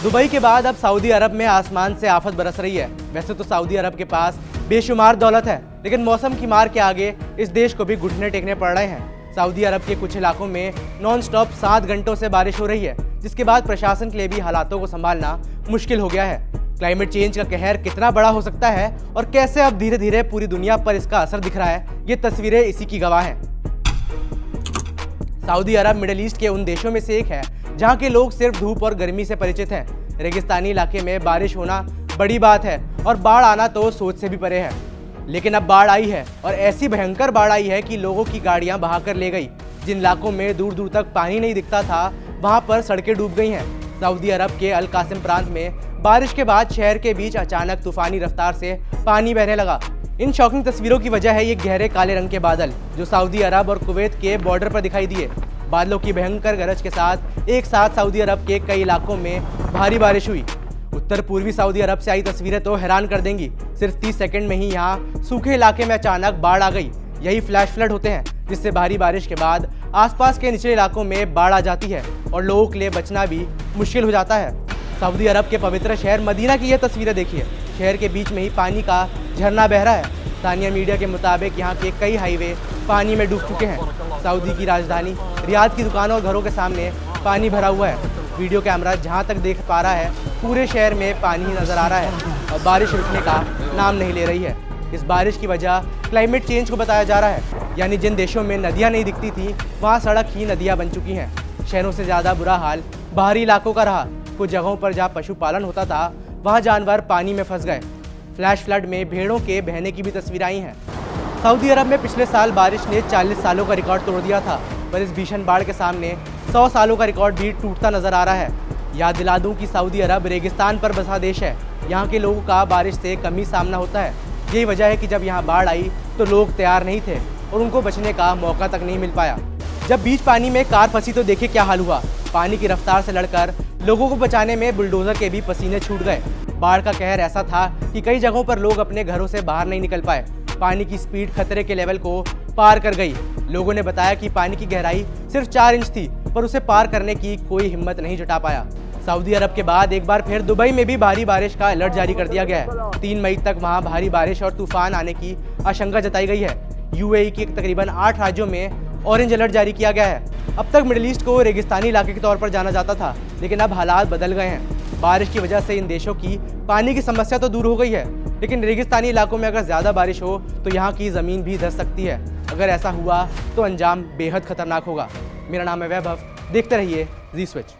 Dubai के बाद अब सऊदी अरब में आसमान से आफत बरस रही है। वैसे तो सऊदी अरब के पास बेशुमार दौलत है, लेकिन मौसम की मार के आगे इस देश को भी घुटने टेकने पड़ रहे हैं। सऊदी अरब के कुछ इलाकों में नॉन स्टॉप 7 घंटों से बारिश हो रही है, जिसके बाद प्रशासन के लिए भी हालातों को संभालना मुश्किल हो गया है। क्लाइमेट चेंज का कहर कितना बड़ा हो सकता है और कैसे अब धीरे धीरे पूरी दुनिया पर इसका असर दिख रहा है, ये तस्वीरें इसी की गवाह हैं। सऊदी अरब मिडिल ईस्ट के उन देशों में से एक है जहां के लोग सिर्फ धूप और गर्मी से परिचित हैं। रेगिस्तानी इलाके में बारिश होना बड़ी बात है और बाढ़ आना तो सोच से भी परे है। लेकिन अब बाढ़ आई है और ऐसी भयंकर बाढ़ आई है कि लोगों की गाड़ियां बहाकर ले गई। जिन इलाकों में दूर दूर तक पानी नहीं दिखता था, वहां पर सड़कें डूब गई हैं। सऊदी अरब के अल कासिम प्रांत में बारिश के बाद शहर के बीच अचानक तूफानी रफ्तार से पानी बहने लगा। इन शॉकिंग तस्वीरों की वजह है ये गहरे काले रंग के बादल जो सऊदी अरब और कुवैत के बॉर्डर पर दिखाई दिए। बादलों की भयंकर गरज के साथ एक साथ सऊदी अरब के कई इलाकों में भारी बारिश हुई। उत्तर पूर्वी सऊदी अरब से आई तस्वीरें तो हैरान कर देंगी। सिर्फ 30 सेकंड में ही यहाँ सूखे इलाके में अचानक बाढ़ आ गई। यही फ्लैश फ्लड होते हैं, जिससे भारी बारिश के बाद आसपास के निचले इलाकों में बाढ़ आ जाती है और लोगों के लिए बचना भी मुश्किल हो जाता है। सऊदी अरब के पवित्र शहर मदीना की यह तस्वीरें देखिए। शहर के बीच में ही पानी का झरना बह रहा है। स्थानीय मीडिया के मुताबिक यहाँ के कई हाईवे पानी में डूब चुके हैं। सऊदी की राजधानी रियाद की दुकानों और घरों के सामने पानी भरा हुआ है। वीडियो कैमरा जहाँ तक देख पा रहा है, पूरे शहर में पानी ही नजर आ रहा है और बारिश रुकने का नाम नहीं ले रही है। इस बारिश की वजह क्लाइमेट चेंज को बताया जा रहा है, यानी जिन देशों में नदियाँ नहीं दिखती थी वहाँ सड़क ही नदियाँ बन चुकी हैं। शहरों से ज़्यादा बुरा हाल बाहरी इलाकों का रहा। कुछ जगहों पर जहाँ पशुपालन होता था, वहाँ जानवर पानी में फंस गए। फ्लैश फ्लड में भेड़ों के बहने की भी तस्वीर आई हैं। सऊदी अरब में पिछले साल बारिश ने 40 सालों का रिकॉर्ड तोड़ दिया था, पर इस भीषण बाढ़ के सामने 100 सालों का रिकॉर्ड भी टूटता नजर आ रहा है। याद दिला दूं कि सऊदी अरब रेगिस्तान पर बसा देश है। यहाँ के लोगों का बारिश से कम ही सामना होता है। यही वजह है कि जब यहाँ बाढ़ आई तो लोग तैयार नहीं थे और उनको बचने का मौका तक नहीं मिल पाया। जब बीच पानी में कार फंसी तो देखिए क्या हाल हुआ। पानी की रफ्तार से लड़कर लोगों को बचाने में बुलडोजर के भी पसीने छूट गए। बाढ़ का कहर ऐसा था कि कई जगहों पर लोग अपने घरों से बाहर नहीं निकल पाए। पानी की स्पीड खतरे के लेवल को पार कर गई। लोगों ने बताया कि पानी की गहराई सिर्फ 4 इंच थी, पर उसे पार करने की कोई हिम्मत नहीं जुटा पाया। सऊदी अरब के बाद एक बार फिर दुबई में भी भारी बारिश का अलर्ट जारी कर दिया गया है। 3 मई तक वहां भारी बारिश और तूफान आने की आशंका जताई गई है। यूएई के तकरीबन 8 राज्यों में ऑरेंज अलर्ट जारी किया गया है। अब तक मिडिल ईस्ट को रेगिस्तानी इलाके के तौर पर जाना जाता था, लेकिन अब हालात बदल गए हैं। बारिश की वजह से इन देशों की पानी की समस्या तो दूर हो गई है, लेकिन रेगिस्तानी इलाकों में अगर ज़्यादा बारिश हो तो यहाँ की ज़मीन भी धंस सकती है। अगर ऐसा हुआ तो अंजाम बेहद खतरनाक होगा। मेरा नाम है वैभव, देखते रहिए जी स्विच।